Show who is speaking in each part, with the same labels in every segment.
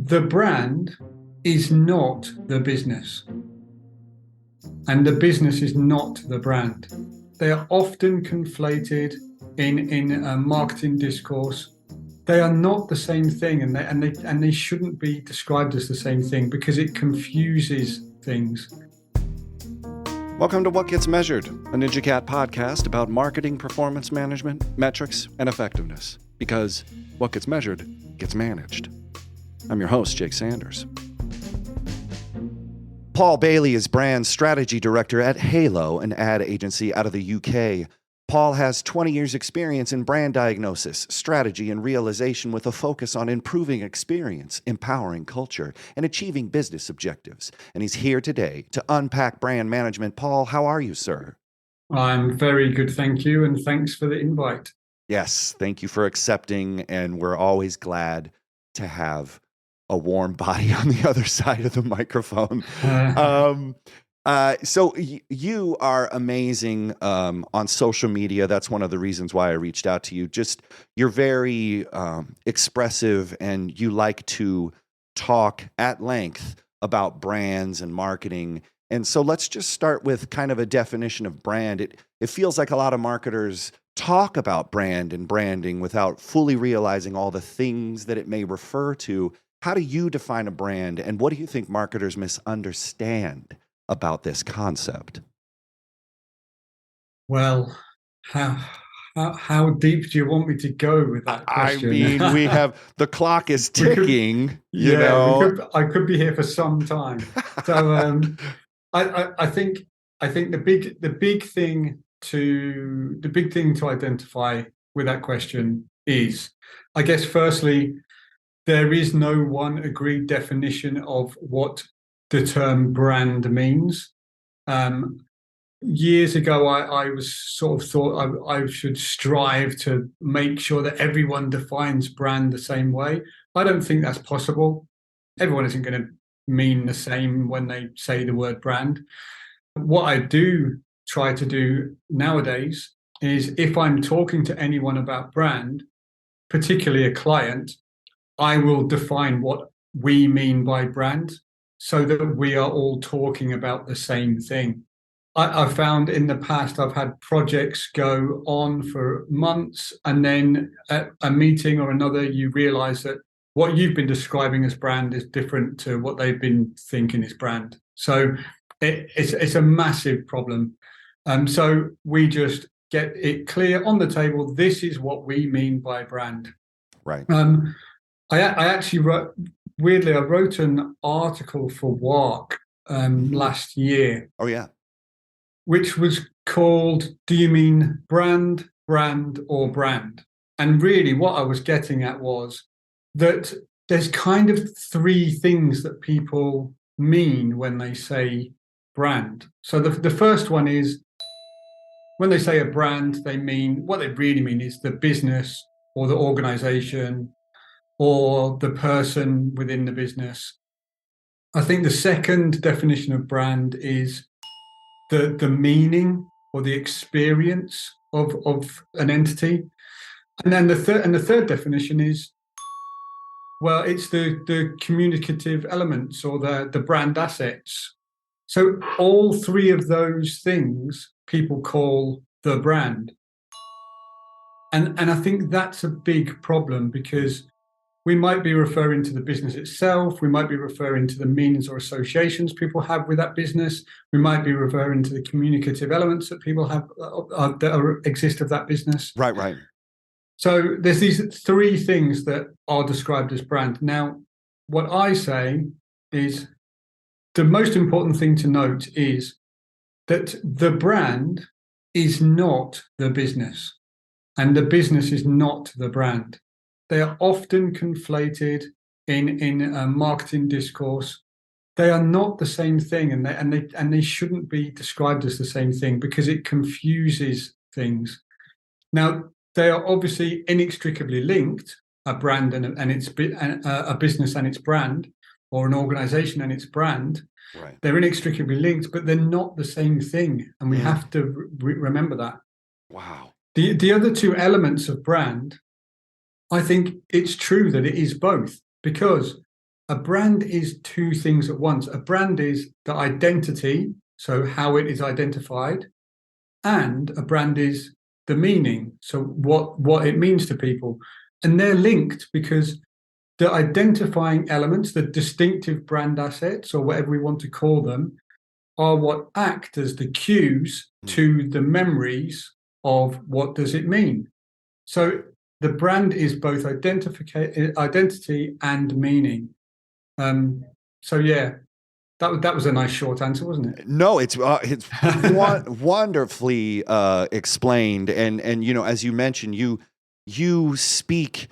Speaker 1: the brand is not the business, and the business is not the brand. They are often conflated in a marketing discourse. They are not the same thing, and they shouldn't be described as the same thing because it confuses things.
Speaker 2: Welcome to What Gets Measured, a NinjaCat podcast about marketing, performance management, metrics, and effectiveness. Because what gets measured gets managed. I'm your host, Jake Sanders. Paul Bailey is brand strategy director at Halo, an ad agency out of the UK. Paul has 20 years experience in brand diagnosis, strategy, and realization with a focus on improving experience, empowering culture, and achieving business objectives. And he's here today to unpack brand management. Paul, how are you, sir?
Speaker 1: I'm very good, thank you, and thanks for the invite.
Speaker 2: Yes, thank you for accepting, and we're always glad to have a warm body on the other side of the microphone. So you are amazing on social media. That's one of the reasons why I reached out to you. Just you're very expressive, and you like to talk at length about brands and marketing. And so let's just start with kind of a definition of brand. It feels like a lot of marketers talk about brand and branding without fully realizing all the things that it may refer to. How do you define a brand, and what do you think marketers misunderstand about this concept?
Speaker 1: Well, how deep do you want me to go with that question?
Speaker 2: I mean, we have the clock is ticking.
Speaker 1: I could be here for some time. So I think the big thing to identify with that question is, I guess, firstly, there is no one agreed definition of what the term brand means. Years ago, I was sort of thought I should strive to make sure that everyone defines brand the same way. I don't think that's possible. Everyone isn't going to mean the same when they say the word brand. What I do try to do nowadays is, if I'm talking to anyone about brand, particularly a client, I will define what we mean by brand so that we are all talking about the same thing. I've found in the past, I've had projects go on for months, and then at a meeting or another, you realize that what you've been describing as brand is different to what they've been thinking is brand. So it's a massive problem. So we just get it clear on the table. This is what we mean by brand.
Speaker 2: Right.
Speaker 1: I actually wrote an article for WARC last year.
Speaker 2: Oh, yeah.
Speaker 1: Which was called, Do You Mean Brand, Brand, or Brand? And really what I was getting at was that there's kind of three things that people mean when they say brand. So the first one is, when they say a brand, what they really mean is the business or the organization or the person within the business. I think the second definition of brand is the meaning or the experience of an entity. And then the third definition is, well, it's the communicative elements or the brand assets. So all three of those things people call the brand. And I think that's a big problem, because we might be referring to the business itself. We might be referring to the meanings or associations people have with that business. We might be referring to the communicative elements that people have that exist of that business.
Speaker 2: Right.
Speaker 1: So there's these three things that are described as brand. Now, what I say is, the most important thing to note is that the brand is not the business, and the business is not the brand. They are often conflated in a marketing discourse. They are not the same thing, and they shouldn't be described as the same thing because it confuses things. Now, they are obviously inextricably linked: a brand and a business and its brand, or an organization and its brand.
Speaker 2: Right.
Speaker 1: They're inextricably linked, but they're not the same thing, and we have to remember that.
Speaker 2: Wow.
Speaker 1: The other two elements of brand, I think it's true that it is both, because a brand is two things at once. A brand is the identity, so how it is identified, and a brand is the meaning, so what it means to people. And they're linked because the identifying elements, the distinctive brand assets, or whatever we want to call them, are what act as the cues
Speaker 2: Mm.
Speaker 1: to the memories of what does it mean. So the brand is both identity and meaning. So yeah, that was a nice short answer, wasn't
Speaker 2: No, it's
Speaker 1: it?
Speaker 2: wonderfully explained, and as you mentioned, you speak,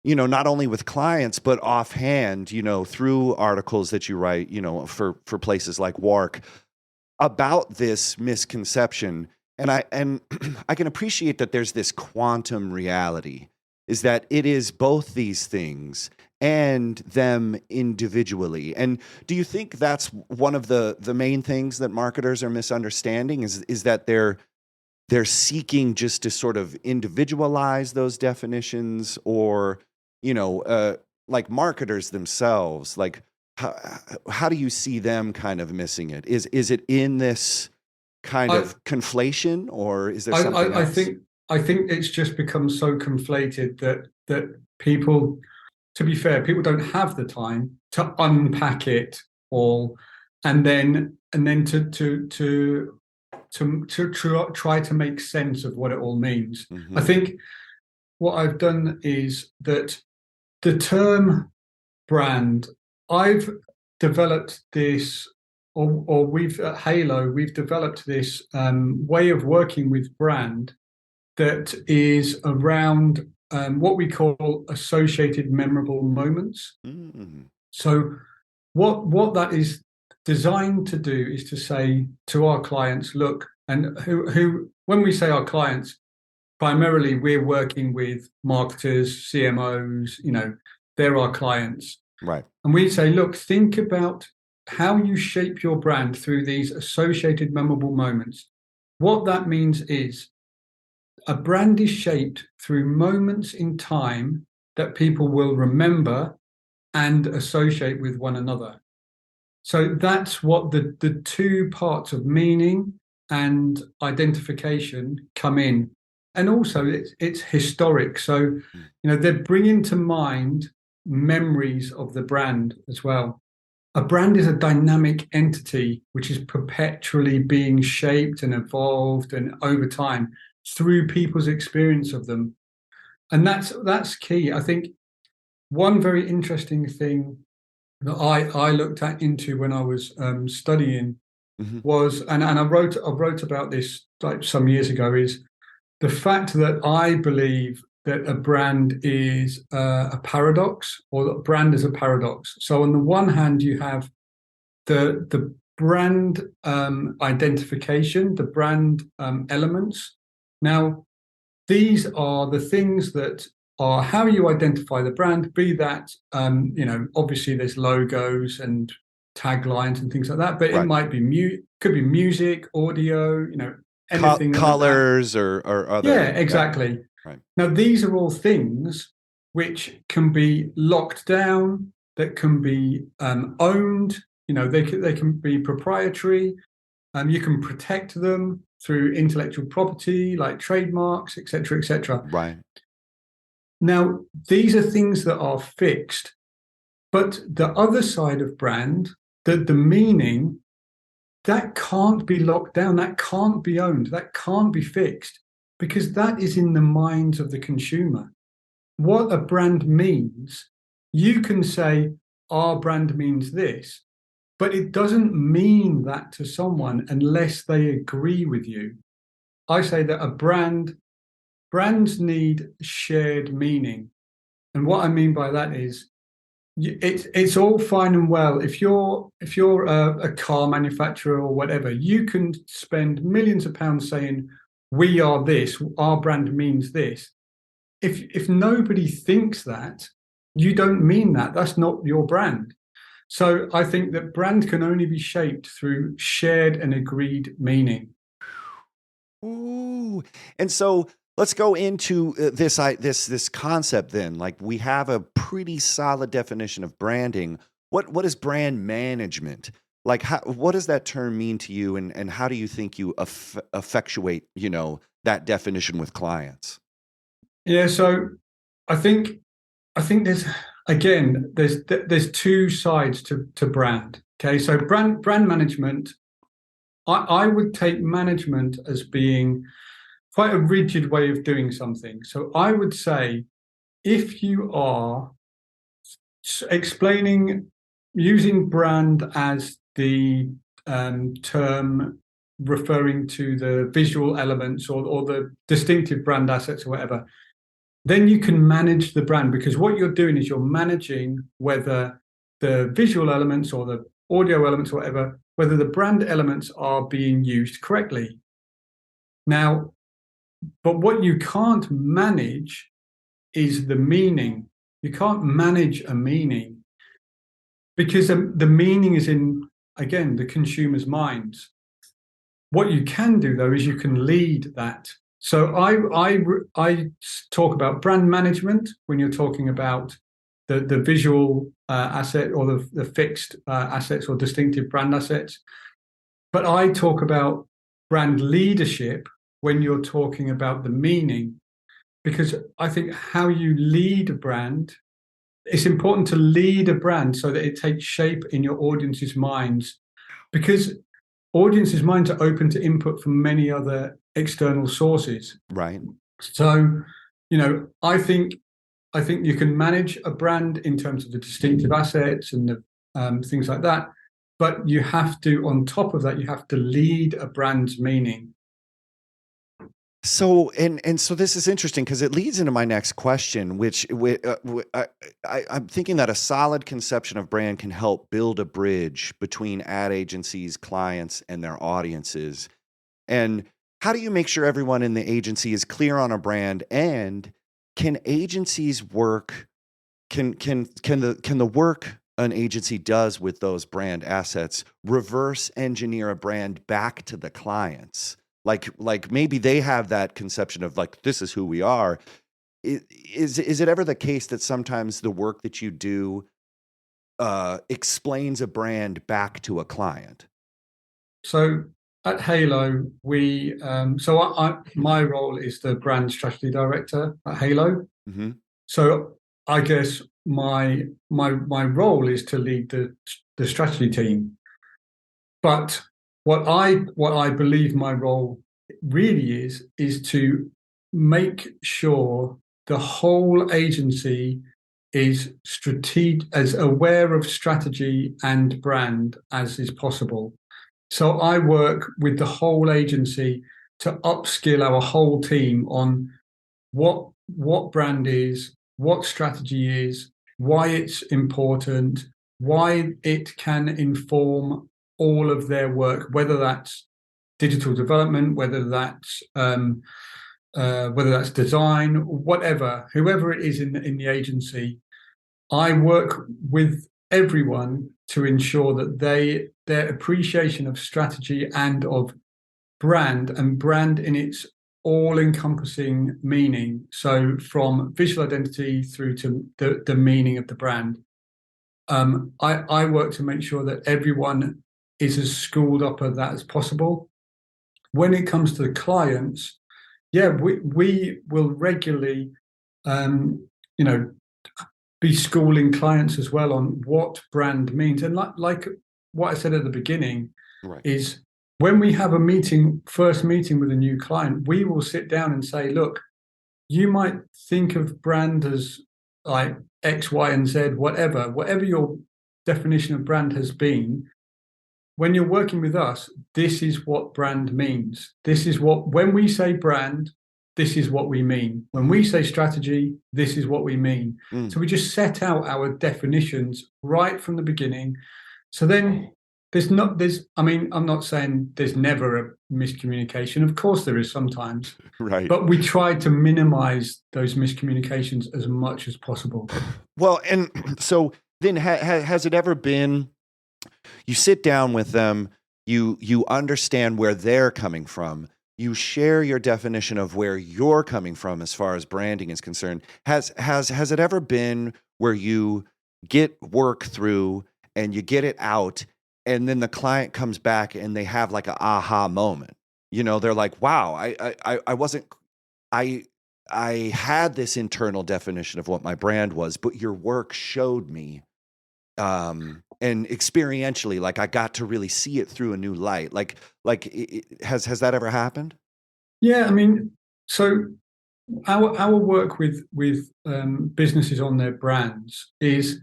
Speaker 2: not only with clients but offhand, through articles that you write, for places like Wark, about this misconception. And I can appreciate that there's this quantum reality, is that it is both these things and them individually. And do you think that's one of the main things that marketers are misunderstanding, is that they're seeking just to sort of individualize those definitions, or like marketers themselves, like how do you see them kind of missing it? Is it in this kind
Speaker 1: I,
Speaker 2: of conflation, or is there
Speaker 1: I,
Speaker 2: something
Speaker 1: I, I
Speaker 2: else?
Speaker 1: think I think it's just become so conflated that people, to be fair, people don't have the time to unpack it all, and then to try to make sense of what it all means. I
Speaker 2: Hmm.
Speaker 1: think what I've done is that the term brand, I've developed this, or we've at Halo, we've developed this way of working with brand that is around what we call associated memorable moments.
Speaker 2: Mm.
Speaker 1: So what that is designed to do is to say to our clients, look, and who when we say our clients, primarily we're working with marketers, CMOs, they're our clients.
Speaker 2: Right.
Speaker 1: And we say, look, think about how you shape your brand through these associated memorable moments. What that means is a brand is shaped through moments in time that people will remember and associate with one another. So that's what the two parts of meaning and identification come in. And also it's historic. So, they're bringing to mind memories of the brand as well. A brand is a dynamic entity which is perpetually being shaped and evolved and over time through people's experience of them. And that's key. I think one very interesting thing that I looked at into when I was studying
Speaker 2: Hmm.
Speaker 1: was, and I wrote about this like some years ago, is the fact that I believe that a brand is a paradox, or that brand is a paradox. So on the one hand, you have the brand identification, the brand elements. Now, these are the things that are how you identify the brand, be that, obviously there's logos and taglines and things like that, but it
Speaker 2: Right.
Speaker 1: might be could be music, audio, anything like that.
Speaker 2: Colors or
Speaker 1: Yeah,
Speaker 2: other, yeah.
Speaker 1: exactly.
Speaker 2: Right.
Speaker 1: Now, these are all things which can be locked down, that can be owned, they can be proprietary, you can protect them through intellectual property like trademarks, etc., etc.
Speaker 2: Right.
Speaker 1: Now, these are things that are fixed, but the other side of brand, the meaning, that can't be locked down, that can't be owned, that can't be fixed, because that is in the minds of the consumer. What a brand means, you can say, our brand means this, but it doesn't mean that to someone unless they agree with you. I say that brands need shared meaning. And what I mean by that is it's all fine and well if you're a car manufacturer or whatever, you can spend millions of pounds saying we are this, our brand means this. If nobody thinks that, you don't mean that. That's not your brand. So I think that brand can only be shaped through shared and agreed meaning.
Speaker 2: Ooh. And so let's go into this concept then. Like, we have a pretty solid definition of branding. what is brand management? Like, what does that term mean to you, and how do you think you effectuate, that definition with clients?
Speaker 1: Yeah, so I think there's again there's two sides to brand. Okay, so brand management, I would take management as being quite a rigid way of doing something. So I would say if you are explaining using brand as the term referring to the visual elements or the distinctive brand assets or whatever, then you can manage the brand, because what you're doing is you're managing whether the visual elements or the audio elements or whatever, whether the brand elements are being used correctly. Now, but what you can't manage is the meaning. You can't manage a meaning, because the meaning is in, again, the consumer's minds. What you can do, though, is you can lead that. So I talk about brand management when you're talking about the visual asset or the fixed assets or distinctive brand assets. But I talk about brand leadership when you're talking about the meaning, because I think how you lead a brand, it's important to lead a brand so that it takes shape in your audience's minds, because audience's minds are open to input from many other external sources.
Speaker 2: Right.
Speaker 1: So, I think you can manage a brand in terms of the distinctive assets and the things like that, but you have to, on top of that, you have to lead a brand's meaning.
Speaker 2: So and so this is interesting because it leads into my next question, which I'm thinking that a solid conception of brand can help build a bridge between ad agencies, clients, and their audiences. And how do you make sure everyone in the agency is clear on a brand? And can agencies work? Can the work an agency does with those brand assets reverse engineer a brand back to the clients? Like maybe they have that conception of like, this is who we are. Is it ever the case that sometimes the work that you do explains a brand back to a client?
Speaker 1: So at Halo, my role is the brand strategy director at Halo.
Speaker 2: Mm-hmm.
Speaker 1: So I guess my role is to lead the strategy team. But what I believe my role really is to make sure the whole agency is as aware of strategy and brand as is possible. So I work with the whole agency to upskill our whole team on what brand is, what strategy is, why it's important, why it can inform all of their work, whether that's digital development, whether that's design, whatever, whoever it is in the agency. I work with everyone to ensure that their appreciation of strategy and of brand in its all-encompassing meaning. So from visual identity through to the meaning of the brand. I work to make sure that everyone is as schooled up at that as possible. When it comes to the clients, yeah, we will regularly, be schooling clients as well on what brand means. And like what I said at the beginning,
Speaker 2: Right.
Speaker 1: is when we have first meeting with a new client, we will sit down and say, look, you might think of brand as like X, Y, and Z, whatever your definition of brand has been. When you're working with us, this is what brand means. When we say brand, this is what we mean. When we say strategy, this is what we mean.
Speaker 2: Mm.
Speaker 1: So we just set out our definitions right from the beginning. So then I'm not saying there's never a miscommunication. Of course there is sometimes.
Speaker 2: Right.
Speaker 1: But we try to minimize those miscommunications as much as possible.
Speaker 2: Well, and so then has it ever been, you sit down with them, you understand where they're coming from, you share your definition of where you're coming from as far as branding is concerned. Has it ever been where you get work through and you get it out, and then the client comes back and they have like a aha moment. You know, they're like, wow, I wasn't, I, I had this internal definition of what my brand was, but your work showed me, and experientially, like I got to really see it through a new light. Has that ever happened?
Speaker 1: Yeah, I mean, so our work with businesses on their brands is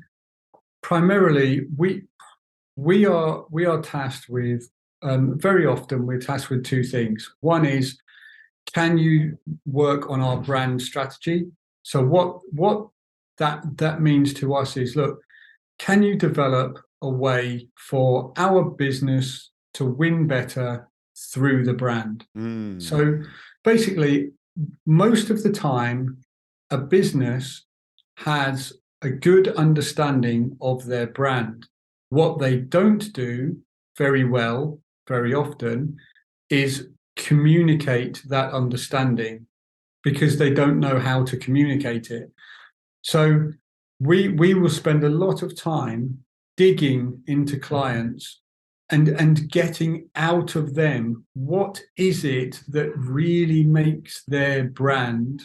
Speaker 1: primarily we are tasked with, very often we're tasked with two things. One is, can you work on our brand strategy? So what that means to us is, look, can you develop a way for our business to win better through the brand?
Speaker 2: Mm.
Speaker 1: So basically, most of the time, a business has a good understanding of their brand. What they don't do very well, very often, is communicate that understanding because they don't know how to communicate it. So we will spend a lot of time digging into clients and getting out of them what is it that really makes their brand.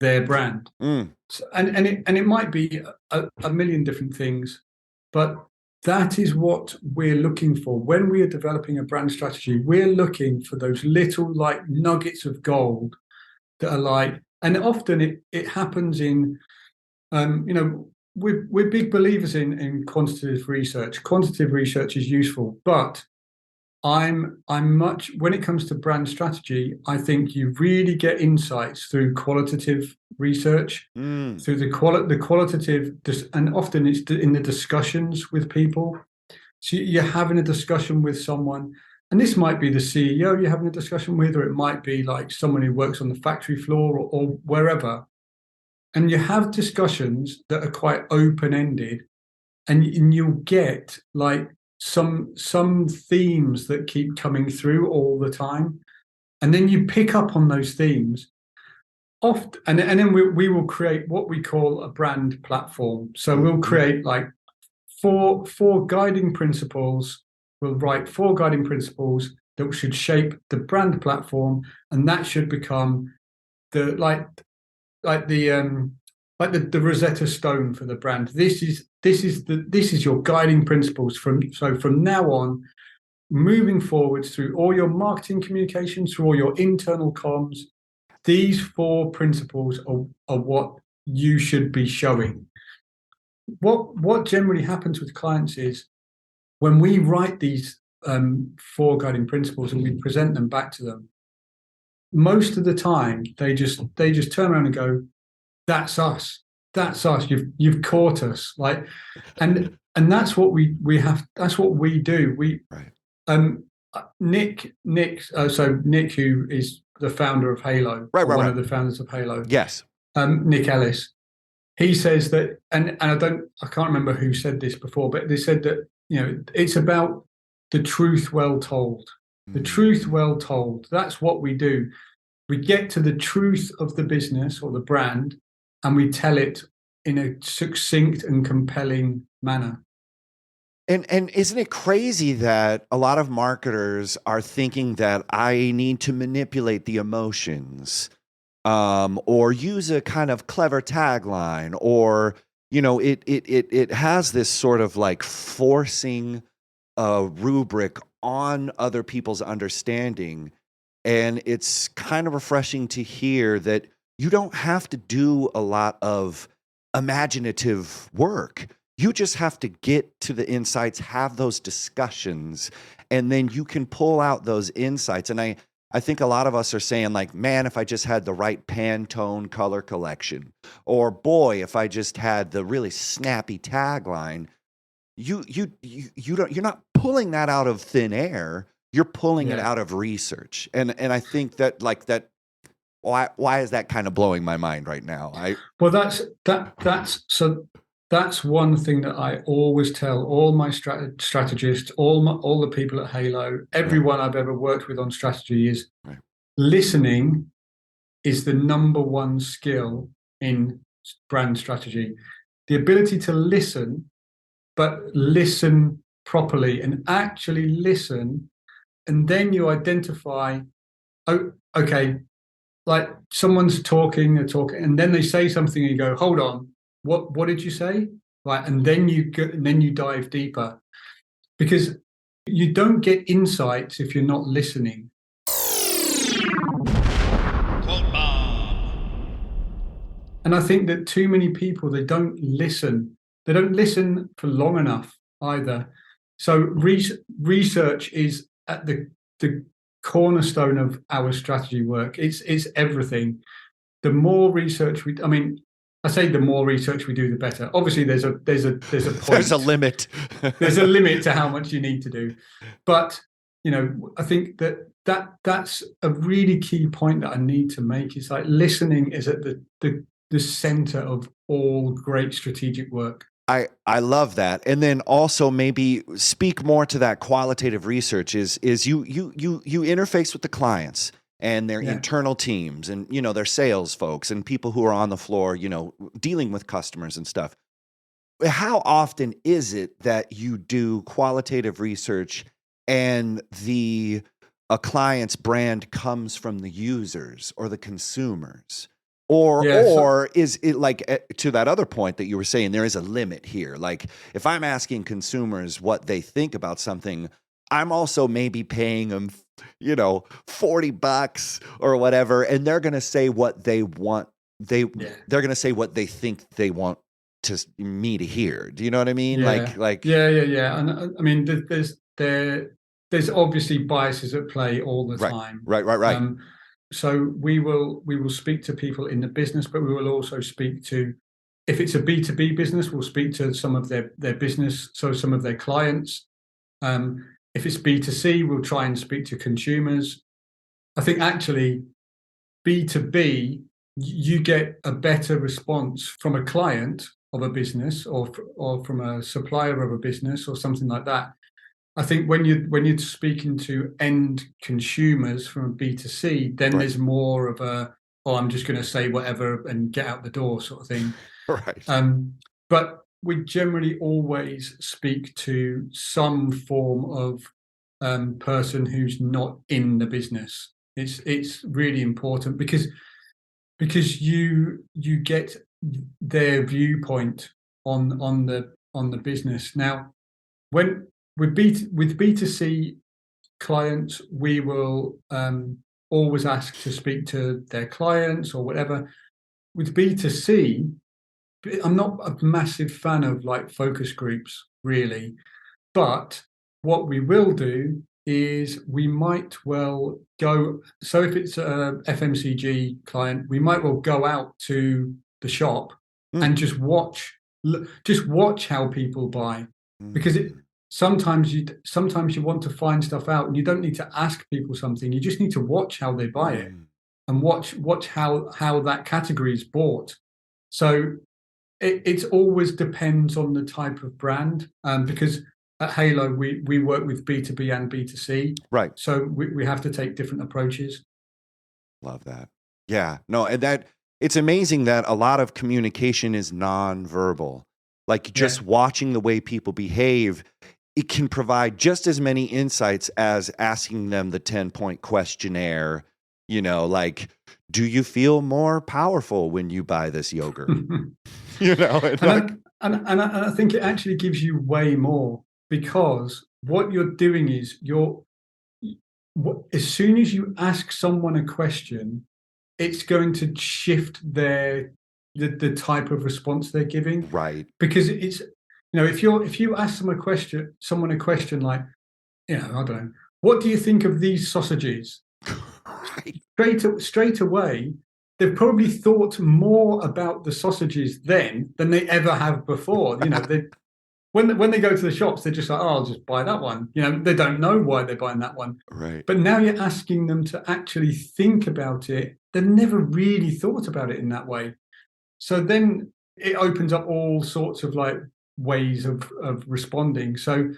Speaker 2: Mm.
Speaker 1: So, and it might be a million different things, but that is what we're looking for when we are developing a brand strategy. We're looking for those little like nuggets of gold that are like, and often it happens in, you know, we're big believers in quantitative research. Quantitative research is useful, but I'm much, when it comes to brand strategy, I think you really get insights through qualitative research,
Speaker 2: Mm.
Speaker 1: through the qualitative, and often it's in the discussions with people. So you're having a discussion with someone, and this might be the CEO you're having a discussion with, or it might be like someone who works on the factory floor, or wherever. And you have discussions that are quite open-ended, and you'll get like some themes that keep coming through all the time, and then you pick up on those themes oft, and then we will create what we call a brand platform. So we'll
Speaker 2: Mhm.
Speaker 1: create like four guiding principles. We'll write four guiding principles that should shape the brand platform, and that should become the like the Rosetta Stone for the brand. This is your guiding principles from now on, moving forwards through all your marketing communications, through all your internal comms. These four principles are what you should be showing. What generally happens with clients is when we write these four guiding principles and we present them back to them, most of the time they just turn around and go, that's us. That's us. You've caught us. Like, and that's what we have. That's what we do. We
Speaker 2: Right.
Speaker 1: um so Nick, who is the founder of Halo,
Speaker 2: Right,
Speaker 1: or
Speaker 2: right,
Speaker 1: one
Speaker 2: right.
Speaker 1: of the founders of Halo,
Speaker 2: Yes.
Speaker 1: Nick Ellis, he says that, and I can't remember who said this before, but they said that, you know, it's about the truth well told. The truth
Speaker 2: Mm.
Speaker 1: well told. That's what we do. We get to the truth of the business or the brand, and we tell it in a succinct and compelling manner.
Speaker 2: And isn't it crazy that a lot of marketers are thinking that I need to manipulate the emotions, or use a kind of clever tagline, or you know, it has this sort of like forcing a rubric on other people's understanding. And it's kind of refreshing to hear that you don't have to do a lot of imaginative work. You just have to get to the insights, have those discussions, and then you can pull out those insights. And I think a lot of us are saying, like, man, if I just had the right Pantone color collection, or boy, if I just had the really snappy tagline, you're not pulling that out of thin air. You're pulling it
Speaker 1: Yeah.
Speaker 2: out of research. And I think that like that why is that kind of blowing my mind right now?
Speaker 1: Well, that's one thing that I always tell all my strategists, all the people at Halo,
Speaker 2: Right,
Speaker 1: everyone I've ever worked with on strategy is
Speaker 2: right.
Speaker 1: listening is the number one skill in brand strategy. The ability to listen but listen properly and actually listen. And then you identify, oh, okay, like someone's talking, they're talking, and then they say something and you go, hold on, what did you say? Right. And then you go, and then you dive deeper, because you don't get insights if you're not listening. And I think that too many people, they don't listen. They don't listen for long enough either. So research is at the cornerstone of our strategy work. It's everything. The more research I say the more research we do, the better. Obviously, there's a point.
Speaker 2: There's a limit.
Speaker 1: There's a limit to how much you need to do. But I think that's a really key point that I need to make. Is like listening is at the center of all great strategic work.
Speaker 2: I love that. And then also maybe speak more to that qualitative research is you interface with the clients and their internal teams and, their sales folks and people who are on the floor, dealing with customers and stuff. How often is it that you do qualitative research and a client's brand comes from the users or the consumers? Or is it like, to that other point that you were saying, there is a limit here. Like if I'm asking consumers what they think about something, I'm also maybe paying them, $40 or whatever, and they're going to say what they want. They're going to say what they think they want me to hear. Do you know what I mean?
Speaker 1: Yeah. Yeah. And I mean, there's obviously biases at play all the time.
Speaker 2: Right.
Speaker 1: So we will speak to people in the business, but we will also speak to, if it's a B2B business, we'll speak to some of their business, so some of their clients. If it's B2C, we'll try and speak to consumers. I think actually B2B, you get a better response from a client of a business or from a supplier of a business or something like that. I think when you're speaking to end consumers from a B2C, then there's more of I'm just going to say whatever and get out the door sort of thing.
Speaker 2: Right.
Speaker 1: But we generally always speak to some form of person who's not in the business. It's really important because you get their viewpoint on the business. Now, with B2C clients, we will always ask to speak to their clients or whatever. With B2C, I'm not a massive fan of like focus groups, really. But what we will do is we might well go. So if it's a FMCG client, we might well go out to the shop and just watch how people buy, because sometimes you want to find stuff out and you don't need to ask people something. You just need to watch how they buy it and watch how that category is bought. So it always depends on the type of brand, because at Halo we work with B2B and B2C.
Speaker 2: Right.
Speaker 1: So we have to take different approaches.
Speaker 2: Love that. Yeah. No, and that it's amazing that a lot of communication is nonverbal. Like just watching the way people behave, it can provide just as many insights as asking them the 10-point questionnaire, like, do you feel more powerful when you buy this yogurt? And
Speaker 1: I think it actually gives you way more, because what you're doing is as soon as you ask someone a question, it's going to shift the type of response they're giving.
Speaker 2: Right.
Speaker 1: Because it's, if you ask someone a question like, I don't know, what do you think of these sausages? Straight away, they've probably thought more about the sausages then than they ever have before. When they go to the shops, they're just like, oh, I'll just buy that one. They don't know why they're buying that one.
Speaker 2: Right.
Speaker 1: But now you're asking them to actually think about it. They've never really thought about it in that way. So then it opens up all sorts of like ways of responding. So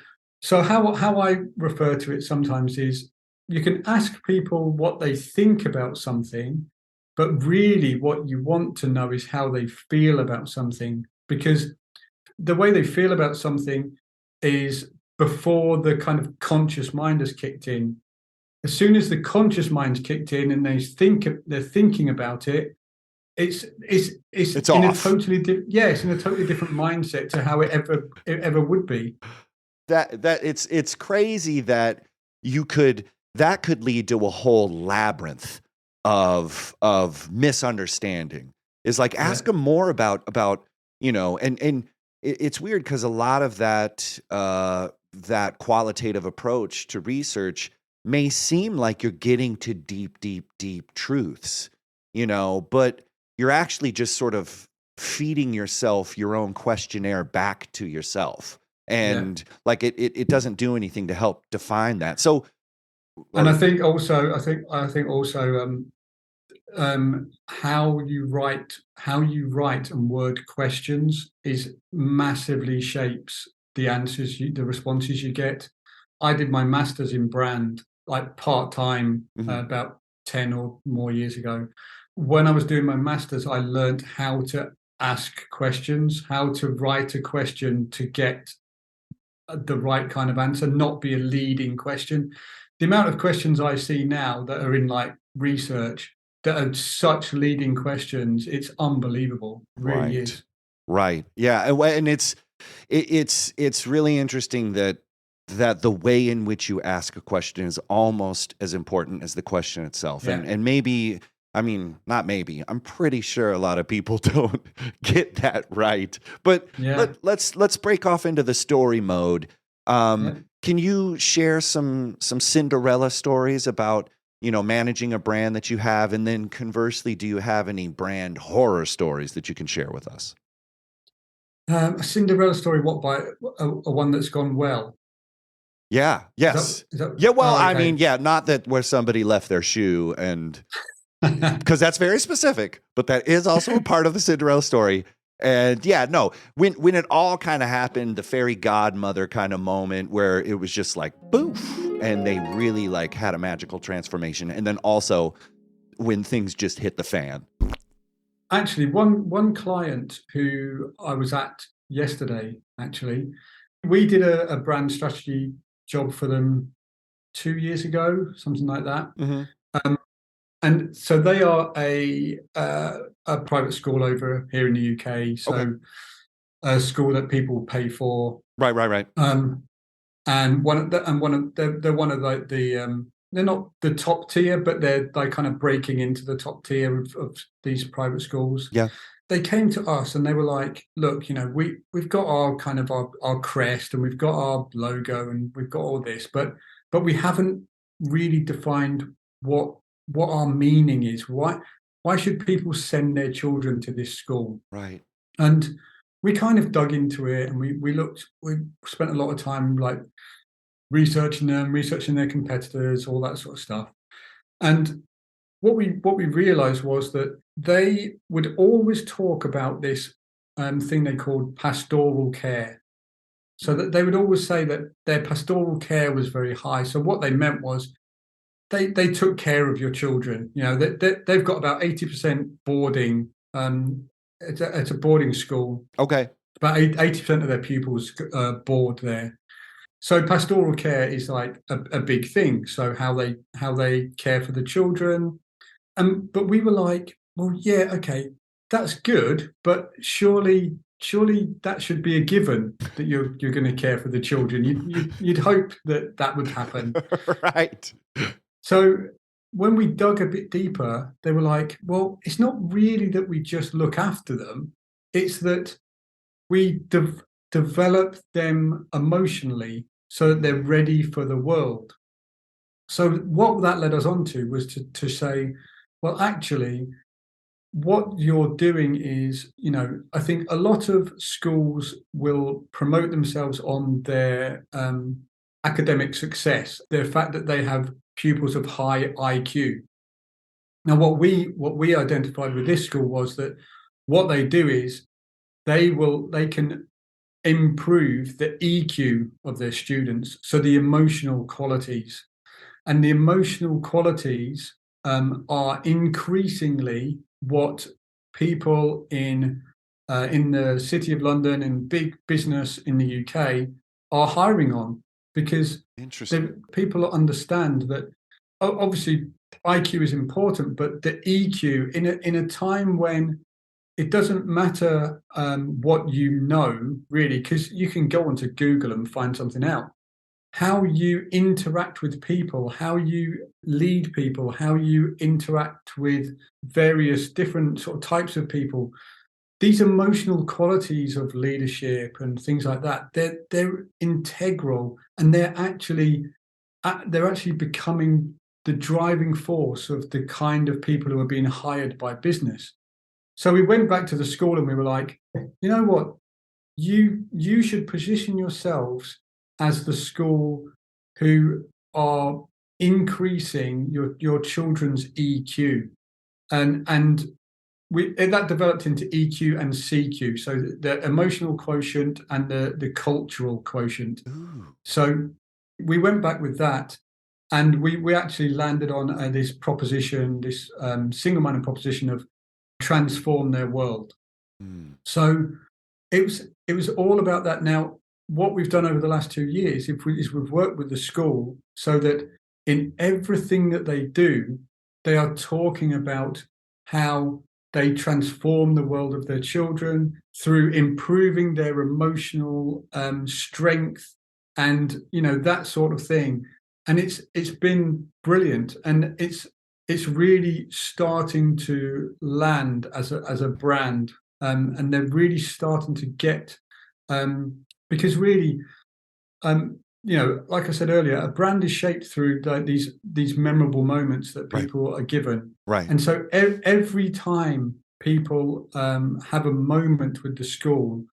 Speaker 1: how I refer to it sometimes is, you can ask people what they think about something, but really what you want to know is how they feel about something, because the way they feel about something is before the kind of conscious mind has kicked in. As soon as the conscious mind's kicked in and they're thinking about it, it's
Speaker 2: It's
Speaker 1: in a
Speaker 2: off.
Speaker 1: totally it's in a totally different mindset to how it ever would be.
Speaker 2: That it's crazy that that could lead to a whole labyrinth of misunderstanding. Is like,
Speaker 1: Yeah.
Speaker 2: ask them more about, and it's weird because a lot of that qualitative approach to research may seem like you're getting to deep truths, but you're actually just sort of feeding yourself your own questionnaire back to yourself.
Speaker 1: Yeah.
Speaker 2: And like it doesn't do anything to help define that. So,
Speaker 1: And
Speaker 2: or
Speaker 1: I think also how you write and word questions is massively shapes the responses you get. I did my master's in brand like part-time
Speaker 2: mhm,
Speaker 1: about 10 or more years ago. When I was doing my master's, I learned how to ask questions, how to write a question to get the right kind of answer, not be a leading question. The amount of questions I see now that are in like research that are such leading questions, it's unbelievable. It really
Speaker 2: right,
Speaker 1: is.
Speaker 2: right, yeah, and it's really interesting that the way in which you ask a question is almost as important as the question itself.
Speaker 1: Yeah.
Speaker 2: And maybe, I mean, not maybe, I'm pretty sure a lot of people don't get that right. But
Speaker 1: Yeah.
Speaker 2: let's break off into the story mode.
Speaker 1: Yeah.
Speaker 2: Can you share some Cinderella stories about, managing a brand that you have, and then conversely, do you have any brand horror stories that you can share with us?
Speaker 1: A Cinderella story, what by a one that's gone well?
Speaker 2: Yeah.
Speaker 1: Is that
Speaker 2: Yes.
Speaker 1: is that
Speaker 2: Yeah. Well,
Speaker 1: oh
Speaker 2: I
Speaker 1: okay.
Speaker 2: mean, yeah, not that where somebody left their shoe, and because that's very specific, but that is also a part of the Cinderella story. And yeah, no, when it all kind of happened, the fairy godmother kind of moment where it was just like boof, and they really like had a magical transformation. And then also when things just hit the fan.
Speaker 1: Actually, one client who I was at yesterday, actually, we did a brand strategy job for them 2 years ago, something like that.
Speaker 2: Hmm.
Speaker 1: Um, and so they are a private school over here in the UK.
Speaker 2: Okay.
Speaker 1: So a school that people pay for.
Speaker 2: Right. Right. Right.
Speaker 1: Um, and they're one of the they're not the top tier, but they're like kind of breaking into the top tier of these private schools.
Speaker 2: Yeah.
Speaker 1: They came to us and they were like, look, we've got our kind of our crest and we've got our logo and we've got all this, but we haven't really defined what our meaning is. Why should people send their children to this school?
Speaker 2: Right.
Speaker 1: And we kind of dug into it and we spent a lot of time like researching them, researching their competitors, all that sort of stuff. And what we realized was that they would always talk about this thing they called pastoral care. So that they would always say that their pastoral care was very high. So what they meant was they took care of your children. They've got about 80% boarding. It's a boarding school.
Speaker 2: Okay.
Speaker 1: About 80% of their pupils board there. So pastoral care is like a big thing. So how they care for the children. But we were like, well, yeah, okay, that's good, but surely that should be a given that you're going to care for the children. You'd hope that that would happen.
Speaker 2: Right.
Speaker 1: So when we dug a bit deeper, they were like, well, it's not really that we just look after them; it's that we develop them emotionally so that they're ready for the world. So what that led us on to was to say, well, actually, what you're doing is, I think a lot of schools will promote themselves on their academic success, the fact that they have pupils of high IQ. Now, what we identified with this school was that what they do is they can improve the EQ of their students, so the emotional qualities. And the emotional qualities are increasingly what people in in the City of London and big business in the UK are hiring on, because
Speaker 2: Interesting.
Speaker 1: people understand that obviously IQ is important, but the EQ in a time when it doesn't matter what you know, really, because you can go onto Google and find something out. How you interact with people, how you lead people, how you interact with various different sort of types of people, these emotional qualities of leadership and things like that, they're integral, and they're actually becoming the driving force of the kind of people who are being hired by business. So we went back to the school and we were like, you know what? You should position yourselves as the school who are increasing your children's EQ. And that developed into EQ and CQ, so the emotional quotient and the cultural quotient.
Speaker 2: Ooh.
Speaker 1: So we went back with that, and we actually landed on this proposition, this single-minded proposition of transform their world.
Speaker 2: Mm.
Speaker 1: So it was all about that. Now, what we've done over the last 2 years is we've worked with the school so that in everything that they do, they are talking about how they transform the world of their children through improving their emotional strength, and that sort of thing. And it's been brilliant, and it's really starting to land as a brand, and they're really starting to get, because really, like I said earlier, a brand is shaped through these memorable moments that
Speaker 2: Right.
Speaker 1: people are given.
Speaker 2: Right.
Speaker 1: And so every time people have a moment with the school,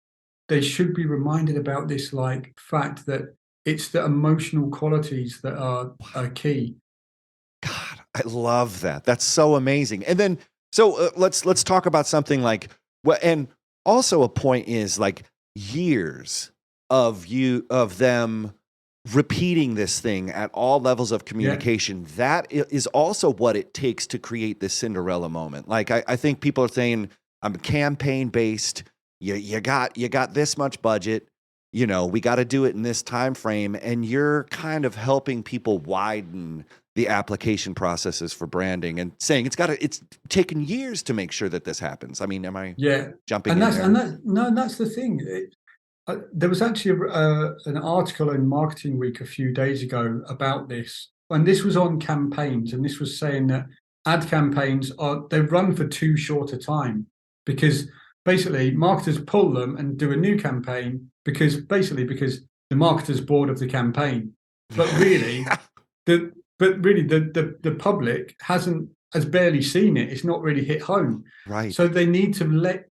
Speaker 1: they should be reminded about this like fact that it's the emotional qualities that are key.
Speaker 2: God, I love that. That's so amazing. And then, so let's talk about something like well, and also a point is like years of them repeating this thing at all levels of
Speaker 1: Yeah,
Speaker 2: communication. That is also what it takes to create this Cinderella moment. Like I think people are saying, I'm campaign based. You got this much budget. We got to do it in this time frame, and you're kind of helping people widen the application processes for branding and saying it's taken years to make sure that this happens. I mean, am I
Speaker 1: yeah,
Speaker 2: jumping
Speaker 1: and
Speaker 2: in
Speaker 1: that's and
Speaker 2: there?
Speaker 1: that no, that's the thing. There was actually an article in Marketing Week a few days ago about this, and this was on campaigns, and this was saying that ad campaigns they run for too short a time, because basically marketers pull them and do a new campaign because the marketer's bored of the campaign, but really the the public has barely seen it. It's not really hit home.
Speaker 2: Right,
Speaker 1: So they need to let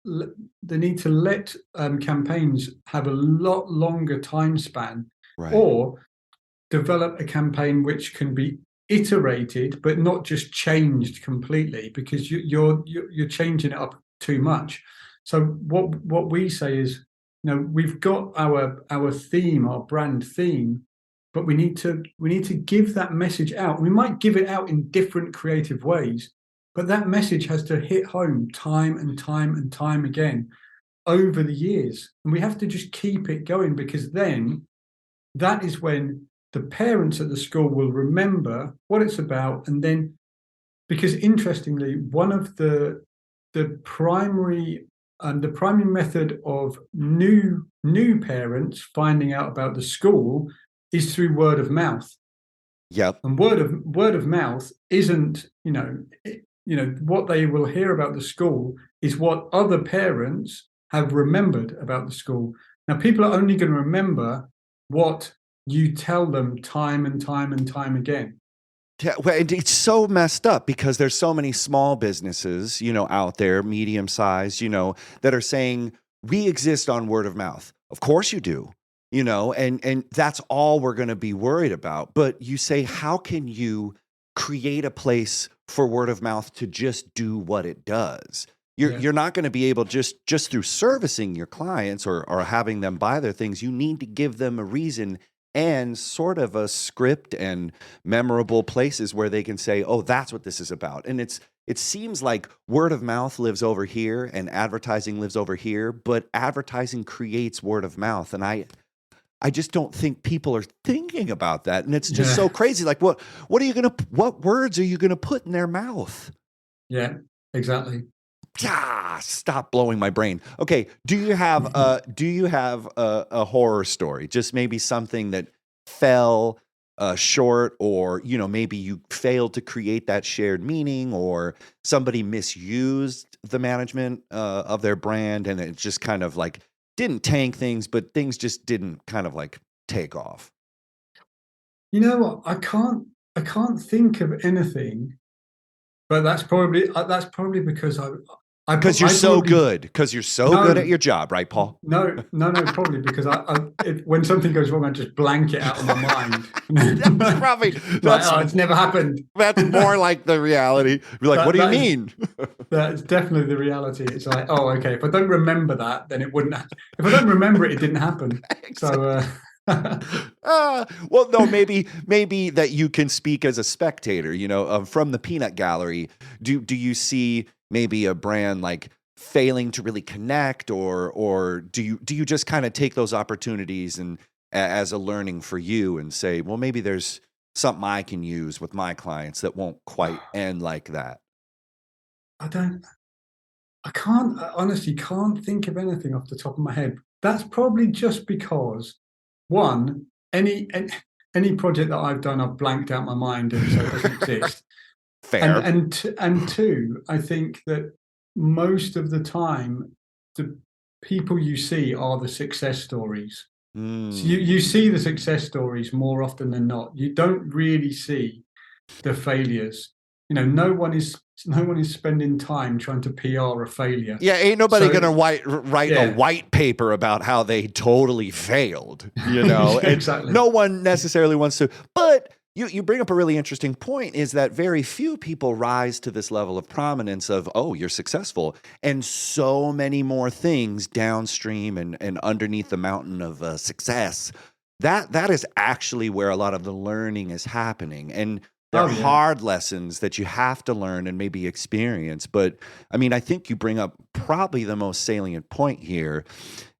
Speaker 1: campaigns have a lot longer time span,
Speaker 2: right,
Speaker 1: or develop a campaign which can be iterated but not just changed completely, because you're changing it up too much. So what we say is, we've got our theme, our brand theme, but we need to give that message out. We might give it out in different creative ways, but that message has to hit home time and time and time again over the years, and we have to just keep it going, because then that is when the parents at the school will remember what it's about. And then, because interestingly, one of the primary the primary method of new parents finding out about the school is through word of mouth.
Speaker 2: yep.
Speaker 1: And word of mouth isn't, what they will hear about the school is what other parents have remembered about the school. Now, people are only going to remember what you tell them time and time and time again.
Speaker 2: Yeah, well, it's so messed up because there's so many small businesses, out there, medium size, that are saying we exist on word of mouth. Of course you do, and that's all we're going to be worried about. But you say, how can you create a place for word of mouth to just do what it does? You're
Speaker 1: Yeah,
Speaker 2: you're not going to be able just through servicing your clients or having them buy their things. You need to give them a reason and sort of a script and memorable places where they can say, "Oh, that's what this is about." And it seems like word of mouth lives over here and advertising lives over here, but advertising creates word of mouth. And I just don't think people are thinking about that. And it's just
Speaker 1: Yeah.
Speaker 2: so crazy. Like what what words are you gonna put in their mouth?
Speaker 1: Yeah, exactly.
Speaker 2: Stop blowing my brain. Okay, do you have a horror story? Just maybe something that fell short, or maybe you failed to create that shared meaning, or somebody misused the management of their brand, and it just kind of like didn't tank things, but things just didn't kind of like take off.
Speaker 1: You know what? I can't think of anything, but that's probably because
Speaker 2: Because you're
Speaker 1: I
Speaker 2: so
Speaker 1: probably
Speaker 2: good. Because you're so good at
Speaker 1: no
Speaker 2: your job, right, Paul?
Speaker 1: no, probably because when something goes wrong, I just blank it out of my mind.
Speaker 2: That's probably
Speaker 1: Like,
Speaker 2: that's
Speaker 1: oh, it's never happened.
Speaker 2: that's more like the reality. You're like, what do you
Speaker 1: That is
Speaker 2: mean?
Speaker 1: that's definitely the reality. It's like, oh, okay. If I don't remember that, then it wouldn't. If I don't remember it, it didn't happen. So,
Speaker 2: Well, no, maybe that you can speak as a spectator. From the peanut gallery. Do you see maybe a brand like failing to really connect, or do you just kind of take those opportunities and as a learning for you and say, well, maybe there's something I can use with my clients that won't quite end like that.
Speaker 1: I don't. I honestly can't think of anything off the top of my head. That's probably just because one, any project that I've done, I've blanked out my mind, and so it doesn't exist.
Speaker 2: Fair.
Speaker 1: And two, I think that most of the time, the people you see are the success stories. So you
Speaker 2: Mm.
Speaker 1: see the success stories more often than not. You don't really see the failures. No one is spending time trying to PR a failure.
Speaker 2: Yeah, ain't nobody
Speaker 1: So
Speaker 2: gonna write a
Speaker 1: yeah,
Speaker 2: white paper about how they totally failed. And
Speaker 1: exactly.
Speaker 2: no one necessarily wants to. But you bring up a really interesting point, is that very few people rise to this level of prominence of, oh, you're successful, and so many more things downstream and underneath the mountain of success. That is actually where a lot of the learning is happening. And they're
Speaker 1: Oh yeah,
Speaker 2: hard lessons that you have to learn and maybe experience. But I mean, I think you bring up probably the most salient point here,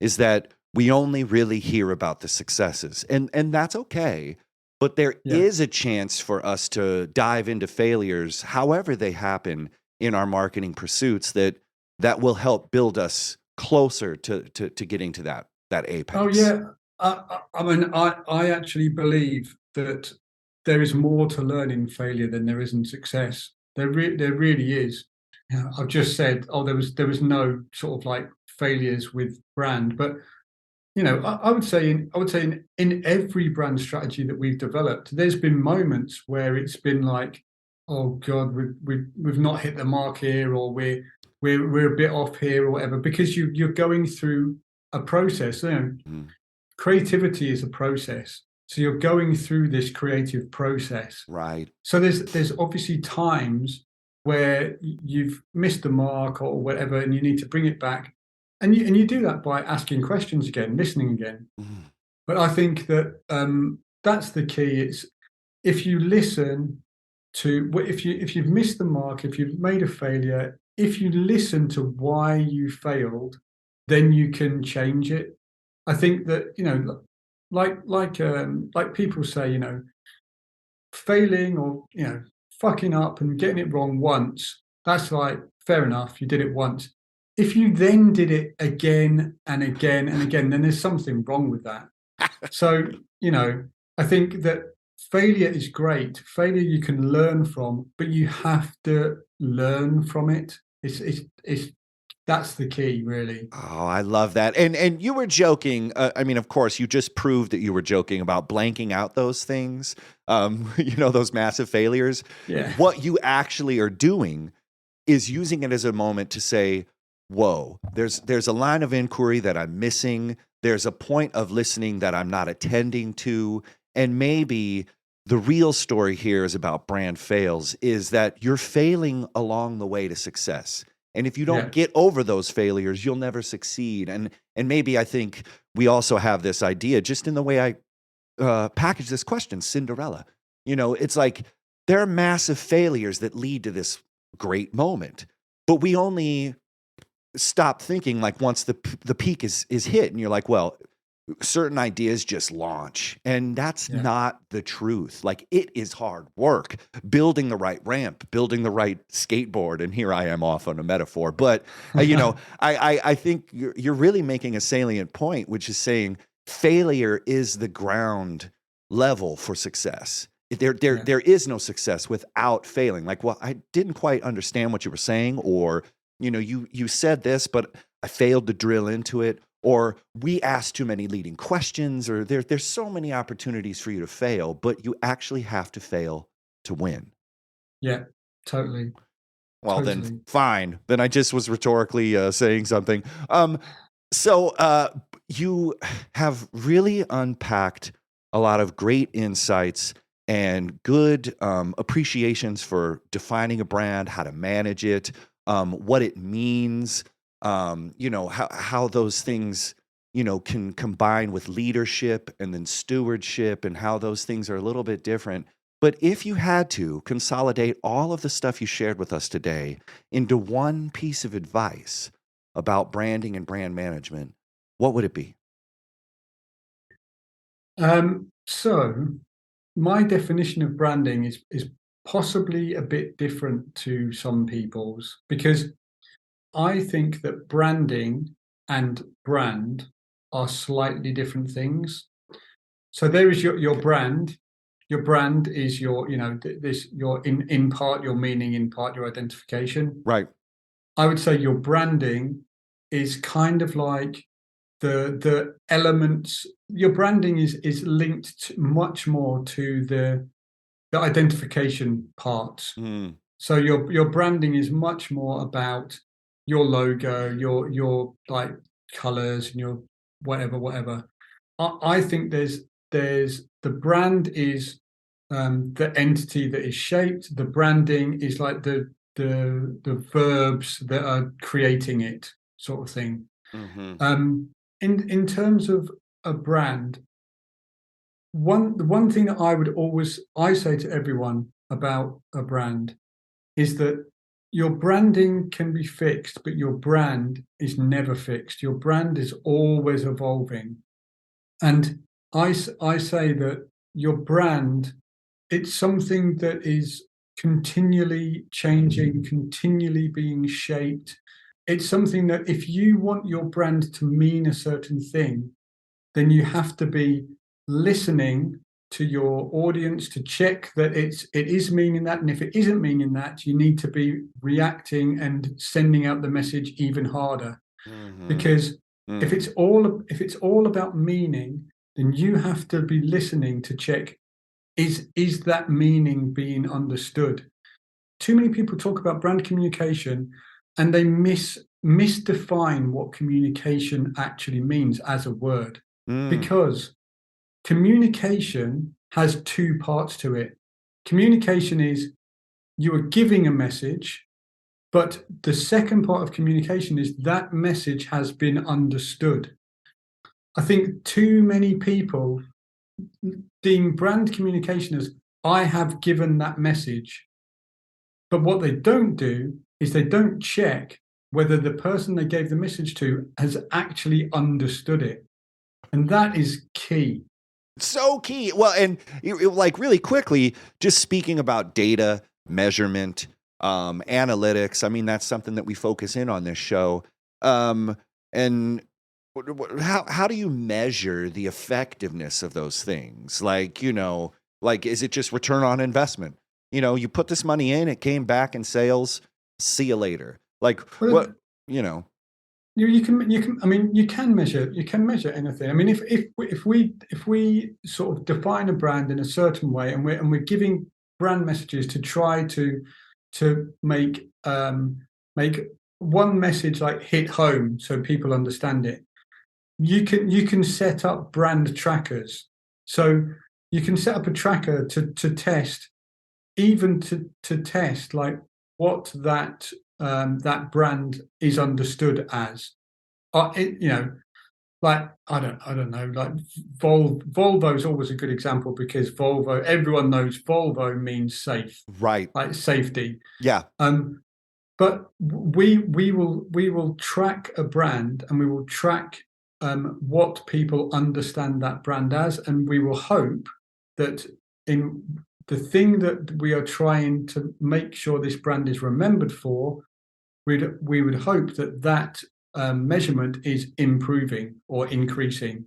Speaker 2: is that we only really hear about the successes, and that's okay. But there
Speaker 1: yeah.
Speaker 2: is a chance for us to dive into failures, however they happen in our marketing pursuits, that will help build us closer to getting to that
Speaker 1: Oh
Speaker 2: apex.
Speaker 1: yeah. I mean, I actually believe that there is more to learn in failure than there is in success. There really is. I've just said, oh, there was no sort of like failures with brand, but I would say in every brand strategy that we've developed, there's been moments where it's been like, oh God, we've not hit the mark here, or we're a bit off here, or whatever, because you're going through a process.
Speaker 2: Mm,
Speaker 1: Creativity is a process, so you're going through this creative process.
Speaker 2: right.
Speaker 1: So there's obviously times where you've missed the mark or whatever, and you need to bring it back, and you do that by asking questions again, listening again.
Speaker 2: Mm,
Speaker 1: But I think that that's the key. It's if you listen to if you've missed the mark, if you've made a failure, if you listen to why you failed, then you can change it. I think that like people say, failing or fucking up and getting it wrong once, that's like fair enough, you did it once. If you then did it again and again and again, then there's something wrong with that. So I think that failure is great. Failure you can learn from, but you have to learn from it. It's That's the key, really.
Speaker 2: Oh, I love that. And you were joking. I mean, of course, you just proved that you were joking about blanking out those things. Those massive failures.
Speaker 1: Yeah.
Speaker 2: What you actually are doing is using it as a moment to say, "Whoa, there's a line of inquiry that I'm missing. There's a point of listening that I'm not attending to, and maybe." The real story here is about brand fails, is that you're failing along the way to success. And if you don't
Speaker 1: Yeah.
Speaker 2: get over those failures, you'll never succeed. And maybe I think we also have this idea, just in the way I package this question, Cinderella. It's like there are massive failures that lead to this great moment. But we only stop thinking like once the peak is hit, and you're like, well, certain ideas just launch, and that's
Speaker 1: Yeah.
Speaker 2: not the truth. Like, it is hard work building the right ramp, building the right skateboard, and here I am off on a metaphor, but I think you're really making a salient point, which is saying failure is the ground level for success.
Speaker 1: Yeah.
Speaker 2: There is no success without failing. Like, well, I didn't quite understand what you were saying, or you said this, but I failed to drill into it, or we asked too many leading questions, or there's so many opportunities for you to fail, but you actually have to fail to win.
Speaker 1: Yeah. Totally.
Speaker 2: Well, then
Speaker 1: Totally.
Speaker 2: fine. Then I just was rhetorically saying something. So you have really unpacked a lot of great insights and good appreciations for defining a brand, how to manage it, what it means, how those things, can combine with leadership and then stewardship, and how those things are a little bit different. But if you had to consolidate all of the stuff you shared with us today into one piece of advice about branding and brand management, what would it be?
Speaker 1: So my definition of branding is possibly a bit different to some people's, because I think that branding and brand are slightly different things. So there is your brand. Your brand is your, this your in part your meaning, in part your identification.
Speaker 2: Right.
Speaker 1: I would say your branding is kind of like the elements. Your branding is linked much more to the identification parts.
Speaker 2: Mm.
Speaker 1: So your branding is much more about your logo, your like colors, and your whatever. I think there's the brand is the entity that is shaped. The branding is like the verbs that are creating it, sort of thing.
Speaker 2: Hmm.
Speaker 1: In terms of a brand, the one thing that I say to everyone about a brand is that your branding can be fixed, but your brand is never fixed. Your brand is always evolving. And I say that your brand, it's something that is continually changing, continually being shaped. It's something that if you want your brand to mean a certain thing, then you have to be listening to your audience to check that it is meaning that, and if it isn't meaning that, you need to be reacting and sending out the message even harder.
Speaker 2: Hmm.
Speaker 1: Because if
Speaker 2: Mm.
Speaker 1: it's all about meaning, then you have to be listening to check, is that meaning being understood. Too many people talk about brand communication, and they misdefine what communication actually means as a word,
Speaker 2: Mm.
Speaker 1: because communication has two parts to it. Communication is you are giving a message, but the second part of communication is that message has been understood. I think too many people deem brand communication as, I have given that message. But what they don't do is they don't check whether the person they gave the message to has actually understood it. And that is key.
Speaker 2: So key. Well, and like really quickly, just speaking about data, measurement, analytics. I mean, that's something that we focus in on this show. And how do you measure the effectiveness of those things? Like, like, is it just return on investment? You put this money in, it came back in sales. See you later. Like,
Speaker 1: Well,
Speaker 2: what, you know?
Speaker 1: I mean, you can measure anything. I mean, if we sort of define a brand in a certain way, and we're giving brand messages to try to make one message like hit home so people understand it, you can set up brand trackers. So you can set up a tracker to test, even to test like what that brand is understood as. Like I don't know, like Volvo is always a good example, because everyone knows Volvo means safe,
Speaker 2: Right.
Speaker 1: like safety.
Speaker 2: Yeah.
Speaker 1: but we will track a brand, and we will track what people understand that brand as, and we will hope that in the thing that we are trying to make sure this brand is remembered for, we would hope that measurement is improving or increasing.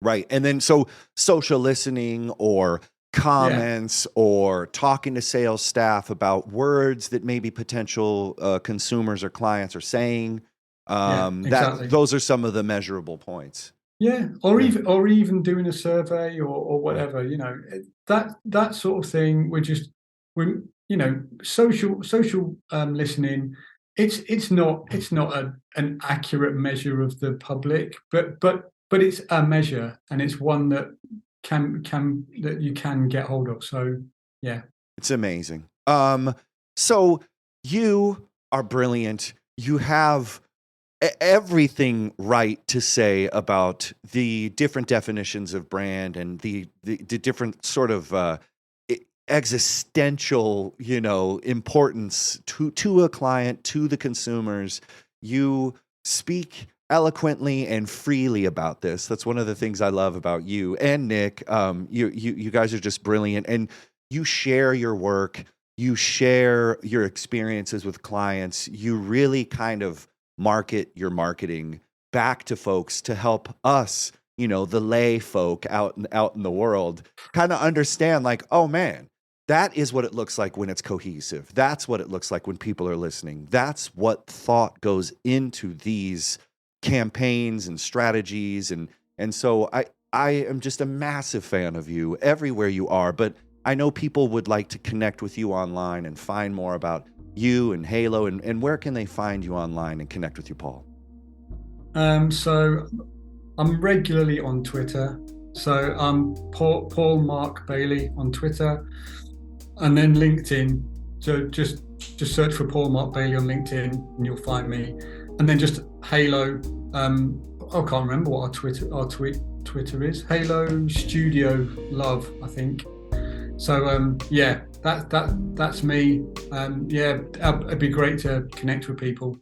Speaker 2: Right. And then so social listening or comments or talking to sales staff about words that maybe potential consumers or clients are saying.
Speaker 1: Exactly.
Speaker 2: Those are some of the measurable points.
Speaker 1: Yeah, or even doing a survey or whatever, that sort of thing. We're social listening. It's not an accurate measure of the public, but it's a measure, and it's one that that you can get hold of. So yeah,
Speaker 2: it's amazing. So you are brilliant. You have everything right to say about the different definitions of brand and the different sort of existential, importance to a client, to the consumers. You speak eloquently and freely about this. That's one of the things I love about you and Nick. You guys are just brilliant, and you share your work. You share your experiences with clients. You really kind of market your marketing back to folks to help us, the lay folk out in the world, kind of understand, like, oh man, that is what it looks like when it's cohesive. That's what it looks like when people are listening. That's what thought goes into these campaigns and strategies. And so I am just a massive fan of you everywhere you are, but I know people would like to connect with you online and find more about you and Halo, and where can they find you online and connect with you, Paul?
Speaker 1: So I'm regularly on Twitter. So I'm Paul Mark Bailey on Twitter, and then LinkedIn. So just search for Paul Mark Bailey on LinkedIn, and you'll find me. And then just Halo. I can't remember what our Twitter is. Halo Studio Love, I think. So that's me. It'd be great to connect with people.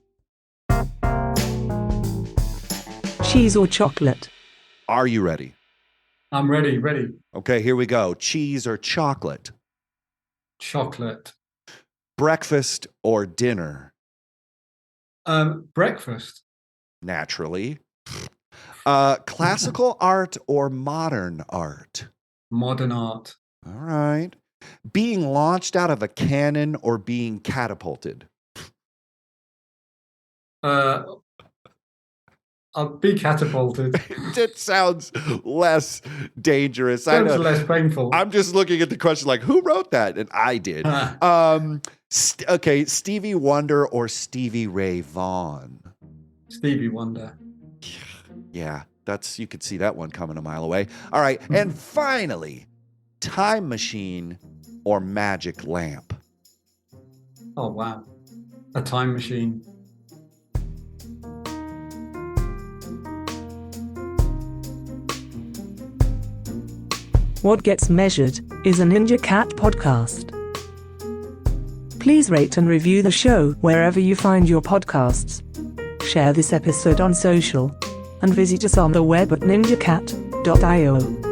Speaker 3: Cheese or chocolate?
Speaker 2: Are you ready?
Speaker 1: I'm ready.
Speaker 2: Okay, here we go. Cheese or chocolate?
Speaker 1: Chocolate.
Speaker 2: Breakfast or dinner?
Speaker 1: Breakfast.
Speaker 2: Naturally. Classical art or modern art?
Speaker 1: Modern art.
Speaker 2: All right. Being launched out of a cannon or being catapulted?
Speaker 1: I'll be catapulted.
Speaker 2: It sounds less dangerous.
Speaker 1: Sounds less painful.
Speaker 2: I'm just looking at the question like, who wrote that? And I did. Okay, Stevie Wonder or Stevie Ray Vaughan?
Speaker 1: Stevie Wonder.
Speaker 2: Yeah, you could see that one coming a mile away. All right, and finally, time machine or magic lamp?
Speaker 1: Oh, wow. A time machine.
Speaker 3: What Gets Measured is a NinjaCat podcast. Please rate and review the show wherever you find your podcasts. Share this episode on social, and visit us on the web at ninjacat.io.